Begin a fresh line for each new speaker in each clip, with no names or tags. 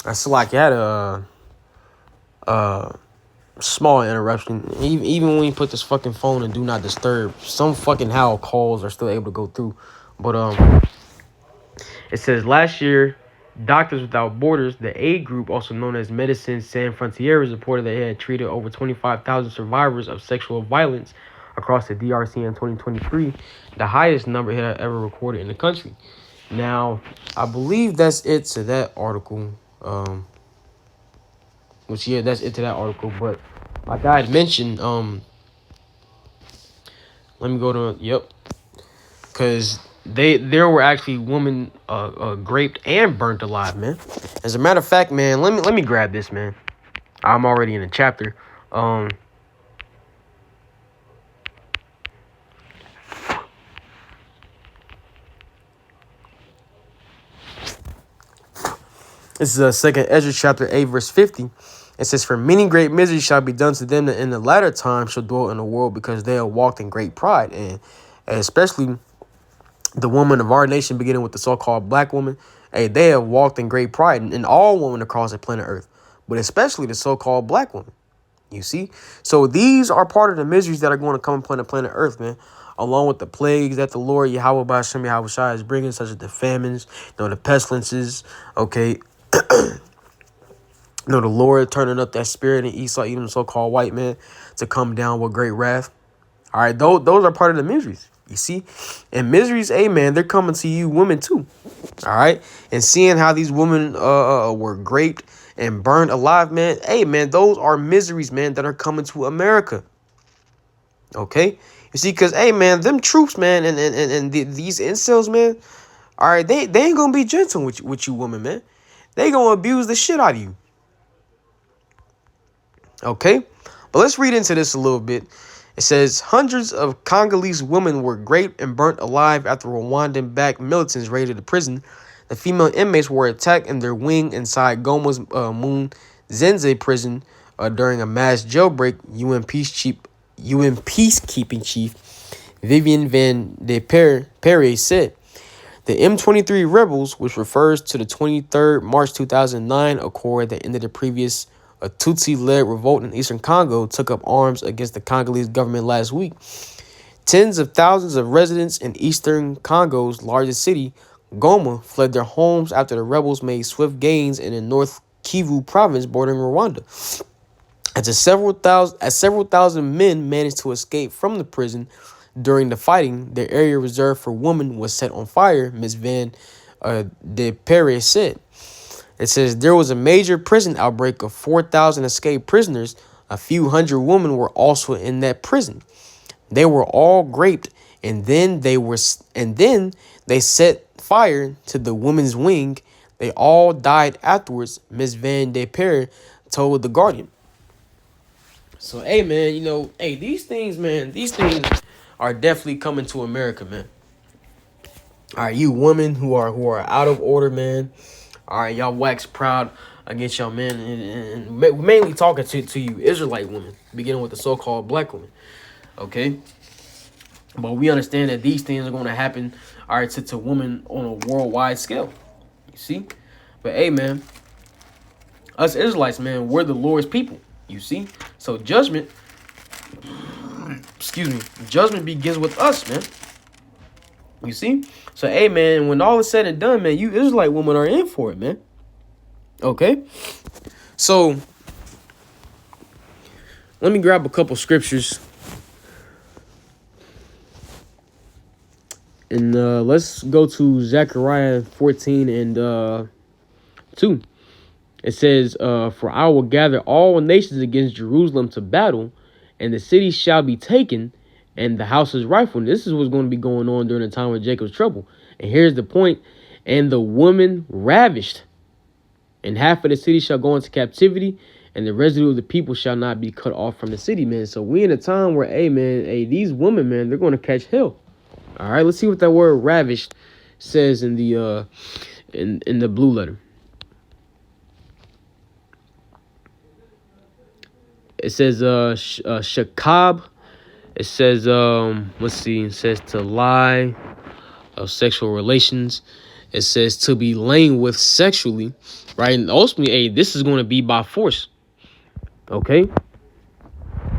I still like you had a small interruption. Even when you put this fucking phone in do not disturb, some fucking how calls are still able to go through. But it says last year, Doctors Without Borders, the aid group, also known as Medicine Sans Frontieres, reported that it had treated over 25,000 survivors of sexual violence across the DRC in 2023, the highest number it had ever recorded in the country. Now, I believe that's it to that article. Which yeah, that's it to that article. But like I had mentioned, let me go to because there were actually women raped and burnt alive, man. As a matter of fact, man, let me grab this, man. I'm already in a chapter. Um, this is the second Ezra chapter 8 verse 50. It says, "For many great miseries shall be done to them that in the latter time shall dwell in the world, because they have walked in great pride," and especially the woman of our nation, beginning with the so-called black woman. Hey, they have walked in great pride, and all women across the planet Earth, but especially the so-called black woman. You see? So these are part of the miseries that are going to come upon the planet Earth, man. Along with the plagues that the Lord Yahweh Ba'Shem Yahweh Shai is bringing, such as the famines, the pestilences, okay? The Lord turning up that spirit in Esau, even the so-called white man, to come down with great wrath. All right, those are part of the miseries. You see? And miseries, amen, they're coming to you women too. All right? And seeing how these women were raped and burned alive, man. Hey, man, those are miseries, man, that are coming to America. Okay? You see, because, hey, man, them troops, man, these incels, man, all right, they ain't going to be gentle with you women, man. They going to abuse the shit out of you. Okay? But let's read into this a little bit. It says, hundreds of Congolese women were raped and burnt alive after Rwandan-backed militants raided the prison. The female inmates were attacked in their wing inside Goma's Moon Zenze prison during a mass jailbreak, UN peacekeeping chief Vivian Van de Perre said. The M23 rebels, which refers to the 23rd March 2009 accord that ended the previous Tutsi-led revolt in eastern Congo, took up arms against the Congolese government last week. Tens of thousands of residents in eastern Congo's largest city, Goma, fled their homes after the rebels made swift gains in the North Kivu province bordering Rwanda. As several thousand men managed to escape from the prison during the fighting, the area reserved for women was set on fire, Ms. Van de Perre said. It says there was a major prison outbreak of 4,000 escaped prisoners. A few hundred women were also in that prison. They were all raped, and then they set fire to the women's wing. They all died afterwards, Ms. Van de Perre told The Guardian. So, hey, man, hey, these things are definitely coming to America, man. All right, you women who are out of order, man. All right, y'all wax proud against y'all men, and mainly talking to you Israelite women, beginning with the so-called black women. Okay, but we understand that these things are going to happen, all right, to women on a worldwide scale. You see, but hey, man, us Israelites, man, we're the Lord's people. You see, so judgment begins with us, man. You see? So, hey, man, when all is said and done, man, you Israelite women are in for it, man. Okay? So, let me grab a couple scriptures. And let's go to Zechariah 14 and 2. It says, "For I will gather all nations against Jerusalem to battle, and the city shall be taken, and the houses rifled." This is what's going to be going on during the time of Jacob's trouble. And here's the point. "And the woman ravished, and half of the city shall go into captivity, and the residue of the people shall not be cut off from the city," man. So we in a time where, these women, man, they're going to catch hell. All right, let's see what that word ravished says in the in the blue letter. It says shakab. It says let's see. It says to lie, of sexual relations. It says to be lain with sexually, right? And ultimately, hey, this is going to be by force. Okay.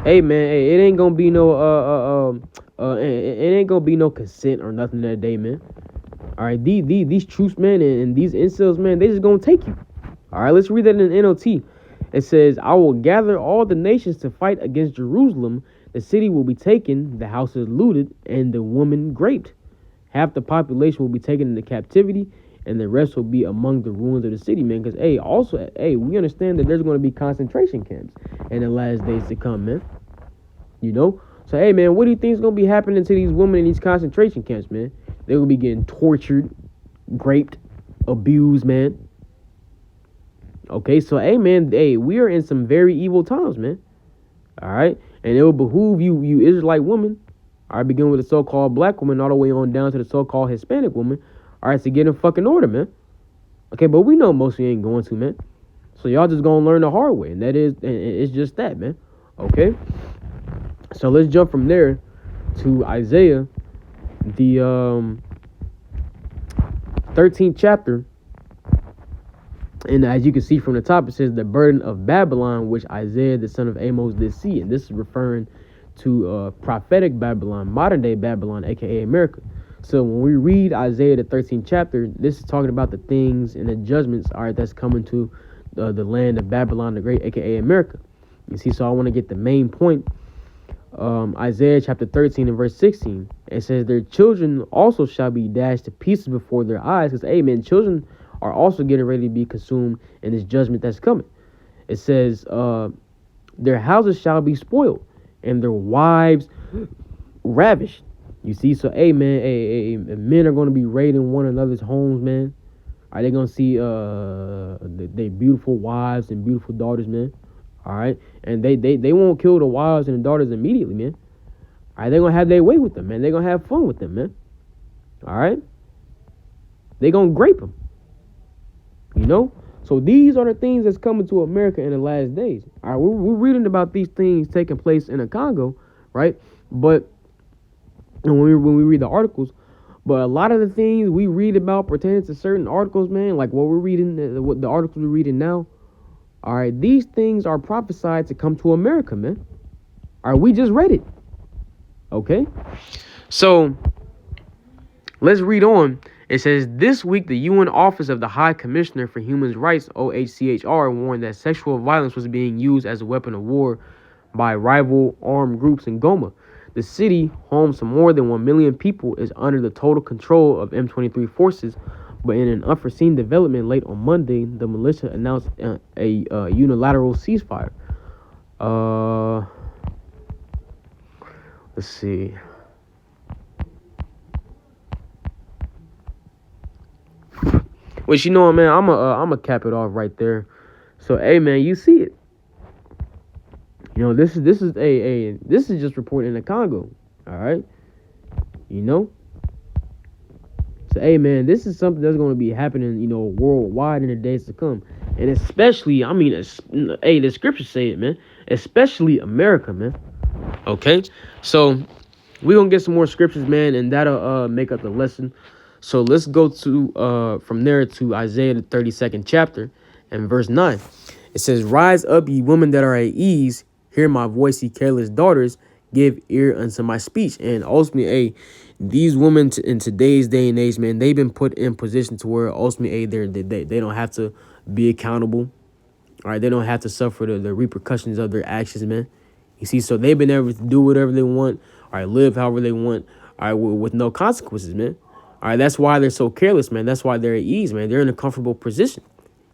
Hey man, hey, it ain't gonna be no it ain't gonna be no consent or nothing that day, man. All right, these troops, man, and these incels, man, they just gonna take you. All right, let's read that in the NLT. It says, "I will gather all the nations to fight against Jerusalem. The city will be taken, the houses looted, and the woman raped. Half the population will be taken into captivity, and the rest will be among the ruins of the city, man." Because, hey, also, hey, we understand that there's going to be concentration camps in the last days to come, man. You know? So, hey, man, what do you think is going to be happening to these women in these concentration camps, man? They're going to be getting tortured, raped, abused, man. Okay, so, hey, man, hey, we are in some very evil times, man. All right? And it will behoove you Israelite women, all right, begin with the so-called black woman all the way on down to the so-called Hispanic woman, all right, to get in fucking order, man. Okay, but we know most of you ain't going to, man. So y'all just gonna learn the hard way, and it's just that, man. Okay? So let's jump from there to Isaiah, the 13th chapter. And as you can see from the top, it says the burden of Babylon, which Isaiah, the son of Amos, did see. And this is referring to prophetic Babylon, modern day Babylon, aka America. So when we read Isaiah, the 13th chapter, this is talking about the things and the judgments, all right, that's coming to the land of Babylon the Great, aka America. You see, so I want to get the main point. Isaiah chapter 13 and verse 16. It says, "Their children also shall be dashed to pieces before their eyes." Because, hey, man, children are also getting ready to be consumed in this judgment that's coming. It says, "Their houses shall be spoiled, and their wives ravished." You see, so hey man, men are going to be raiding one another's homes, man. Are they going to see their beautiful wives and beautiful daughters, man? All right, and they won't kill the wives and the daughters immediately, man. All right, they're gonna have their way with them, man. They're gonna have fun with them, man. All right, they're gonna grape them. You know, so these are the things that's coming to America in the last days. All right, we're reading about these things taking place in the Congo, right? But when we read the articles, but a lot of the things we read about pertaining to certain articles, man, like what we're reading, what the articles we're reading now, all right, these things are prophesied to come to America, man. All right, we just read it. Okay, so let's read on. It says, "This week, the UN Office of the High Commissioner for Human Rights, OHCHR, warned that sexual violence was being used as a weapon of war by rival armed groups in Goma. The city, home to more than 1 million people, is under the total control of M23 forces, but in an unforeseen development late on Monday, the militia announced a unilateral ceasefire." Let's see. Which, you know what, man, I'm a cap it off right there. So, hey, man, you see it. You know, this is just reporting in the Congo. All right, you know. So, hey, man, this is something that's going to be happening, you know, worldwide in the days to come, and especially, I mean, hey, the scriptures say it, man. Especially America, man. Okay, so we're gonna get some more scriptures, man, and that'll make up the lesson. So let's go to from there to Isaiah the 32nd chapter and verse 9. It says, "Rise up, ye women that are at ease, hear my voice, ye careless daughters, give ear unto my speech." And ultimately, hey, these women in today's day and age, man, they've been put in position to where ultimately, hey, they don't have to be accountable. All right, they don't have to suffer the repercussions of their actions, man. You see, so they've been able to do whatever they want, all right, live however they want, all right, with no consequences, man. All right, that's why they're so careless, man. That's why they're at ease, man. They're in a comfortable position,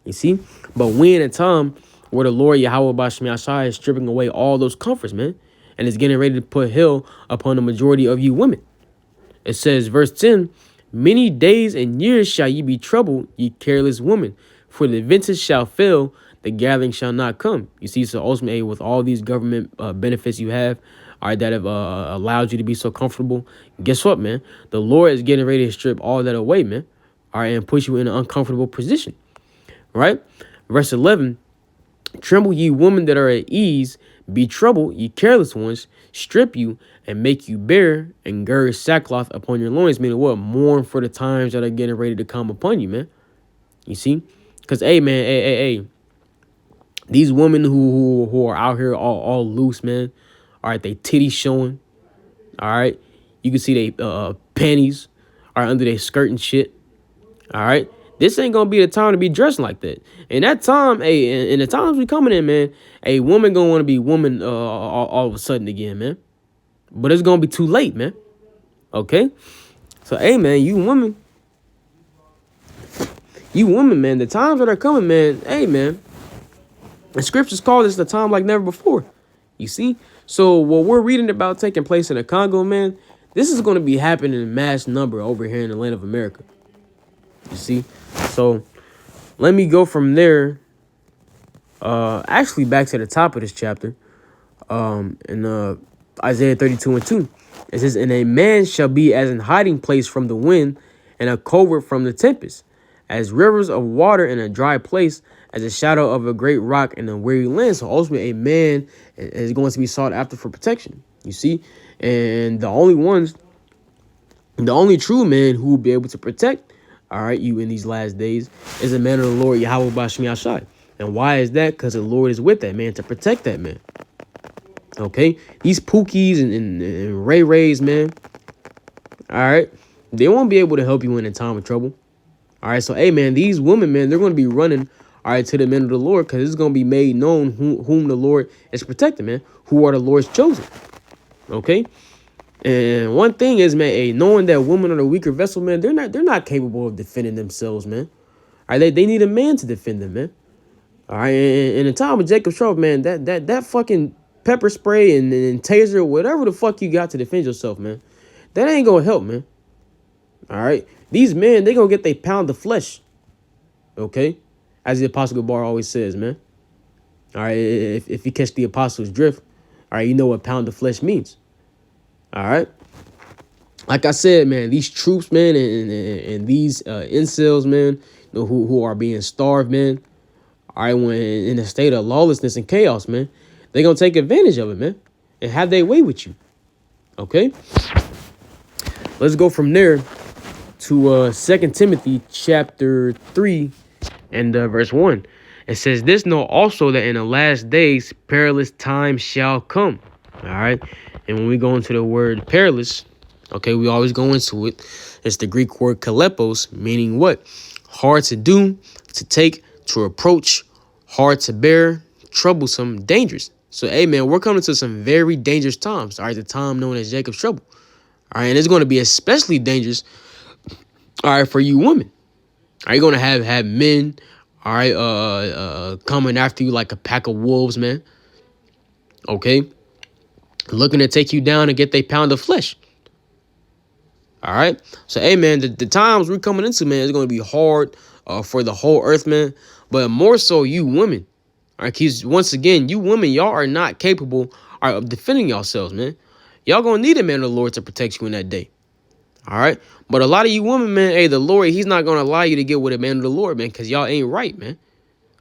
you see. But we in a time where the Lord Yahweh Bashmi Ashai is stripping away all those comforts, man, and is getting ready to put hell upon the majority of you women. It says, verse 10, "Many days and years shall ye be troubled, ye careless women, for the vintage shall fail, the gathering shall not come." You see, so ultimately, with all these government benefits you have, all right, that have allowed you to be so comfortable, guess what, man? The Lord is getting ready to strip all that away, man, all right, and put you in an uncomfortable position, right? Verse 11, "Tremble ye women that are at ease, Be troubled, ye careless ones, strip you, and make you bare, and gird sackcloth upon your loins. Meaning what? Mourn for the times that are getting ready to come upon you, man. You see? Because, hey, man, hey. These women who are out here all loose, man. All right, they titties showing. All right. You can see they panties are under their skirt and shit. All right. This ain't gonna be the time to be dressed like that. And that time, hey, in the times we coming in, man, a woman gonna want to be woman all of a sudden again, man. But it's gonna be too late, man. Okay. So, hey, man, you women, man, the times that are coming, man. Hey, man, the scriptures call this the time like never before. You see? So what we're reading about taking place in the Congo, man, this is going to be happening in mass number over here in the land of America. You see? So let me go from there. Actually back to the top of this chapter. In Isaiah 32:2. It says, and a man shall be as an hiding place from the wind, and a covert from the tempest, as rivers of water in a dry place, as a shadow of a great rock in a weary land. So ultimately, a man is going to be sought after for protection. You see? And the only true man who will be able to protect, all right, you in these last days is a man of the Lord, Yahweh Bashmi Ashai. And why is that? Because the Lord is with that man to protect that man. Okay? These Pookies and Ray Rays, man, all right, they won't be able to help you in a time of trouble. All right, so, hey, man, these women, man, they're going to be running, all right, to the men of the Lord, because it's going to be made known whom the Lord is protecting, man, who are the Lord's chosen. Okay? And one thing is, man, hey, knowing that women are the weaker vessel, man, they're not capable of defending themselves, man. All right, they need a man to defend them, man. All right, in the time of Jacob's trouble, man, that fucking pepper spray and taser, whatever the fuck you got to defend yourself, man, that ain't gonna help, man. All right, these men, they gonna get they pound of flesh. Okay, as the Apostle Gabar always says, man. All right, if you catch the apostles' drift, all right, you know what pound of flesh means. All right, like I said, man, these troops, man, and these incels, man, you know, who are being starved, man. All right, when in a state of lawlessness and chaos, man, they gonna take advantage of it, man, and have their way with you. Okay, let's go from there to 2 Timothy chapter 3 and verse 1. It says, this know also that in the last days perilous times shall come. All right, and when we go into the word perilous, okay, we always go into it. It's the Greek word kalepos, meaning what? Hard to do, to take, to approach, hard to bear, troublesome, dangerous. So, hey, man, we're coming to some very dangerous times. All right, the time known as Jacob's trouble. All right, and it's going to be especially dangerous, all right, for you women. Are you going to have men, all right, coming after you like a pack of wolves, man? Okay, looking to take you down and get their pound of flesh. All right, so, hey, man, the times we're coming into, man, is going to be hard for the whole earth, man, but more so you women. All right, because once again, you women, y'all are not capable of defending yourselves, man. Y'all gonna need a man of the Lord to protect you in that day. All right, but a lot of you women, man, hey, the Lord, he's not gonna allow you to get with a man of the Lord, man, because y'all ain't right, man.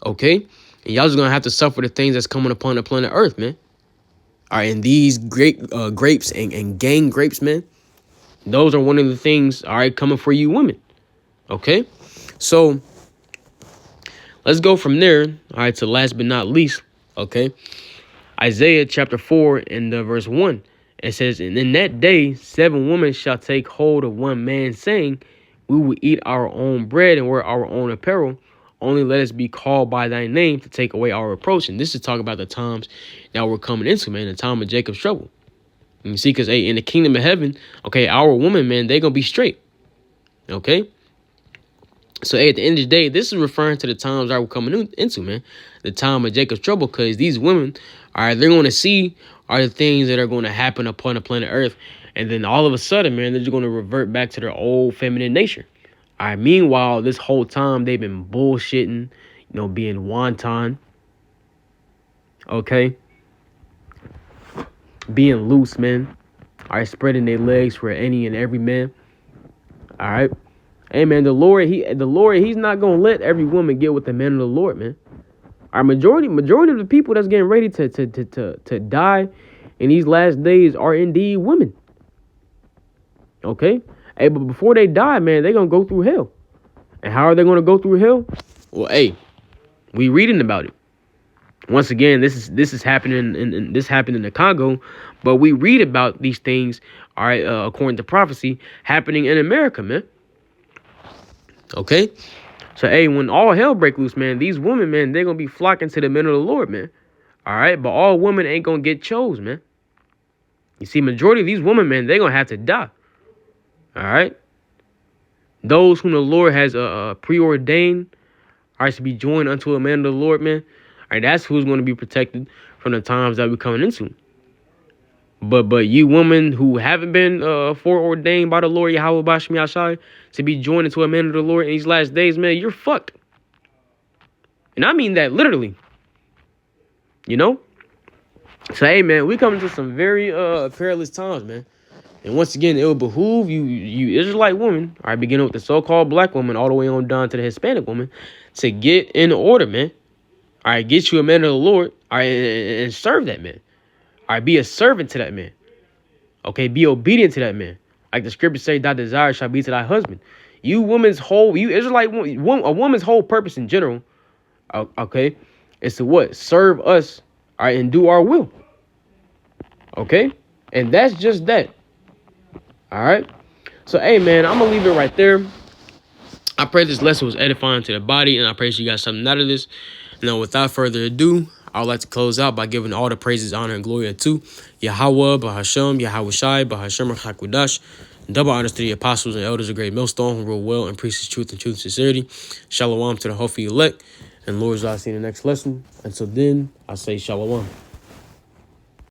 Okay, and y'all just gonna have to suffer the things that's coming upon the planet Earth, man. All right, and these great grapes and gang grapes, man, those are one of the things, all right, coming for you women. Okay, so let's go from there, all right, to last but not least, okay, Isaiah chapter 4 and verse 1. It says, and in that day 7 women shall take hold of one man, saying, we will eat our own bread and wear our own apparel. Only let us be called by thy name to take away our reproach. And this is talking about the times that we're coming into, man, the time of Jacob's trouble. And you see, because, hey, in the kingdom of heaven, okay, our women, man, they're going to be straight. Okay? So, hey, at the end of the day, this is referring to the times that we're coming into, man. The time of Jacob's trouble, because these women, all right, they're going to see are the things that are going to happen upon the planet Earth. And then all of a sudden, man, they're just going to revert back to their old feminine nature. All right, meanwhile, this whole time they've been bullshitting, you know, being wanton. Okay? Being loose, man. All right, spreading their legs for any and every man. All right? Hey, man, the Lord, he's not going to let every woman get with the man of the Lord, man. All Our majority of the people that's getting ready to die in these last days are indeed women. Okay? Hey, but before they die, man, they're gonna go through hell. And how are they gonna go through hell? Well, hey, we reading about it. Once again, this is happening and this happened in the Congo, but we read about these things, all right, according to prophecy, happening in America, man. Okay? So, hey, when all hell break loose, man, these women, man, they're going to be flocking to the men of the Lord, man. All right? But all women ain't going to get chose, man. You see, majority of these women, man, they're going to have to die. All right? Those whom the Lord has preordained, all right, to be joined unto a man of the Lord, man. All right, that's who's going to be protected from the times that we're coming into. But you women who haven't been foreordained by the Lord Yahweh Bashim Yashai to be joined into a man of the Lord in these last days, man, you're fucked. And I mean that literally. You know? So, hey, man, we coming to some very perilous times, man. And once again, it will behoove you Israelite woman, all right, beginning with the so-called black woman all the way on down to the Hispanic woman, to get in order, man. All right, get you a man of the Lord, all right, and serve that man. All right, be a servant to that man. Okay, be obedient to that man. Like the scripture say, thy desire shall be to thy husband. You Israelite woman, a woman's whole purpose in general, okay, is to what? Serve us, all right, and do our will. Okay? And that's just that. All right? So, hey, man, I'm going to leave it right there. I pray this lesson was edifying to the body, and I pray you got something out of this. Now, without further ado, I would like to close out by giving all the praises, honor, and glory to Yahweh, Bahashem, Yahweh Shai, Bahashem, Hakudash. Double honors to the apostles and elders of Great Millstone who rule well and preach truth and sincerity. Shalom to the hopefully elect. And Lord's, I'll see you in the next lesson. Until then, I say shalom.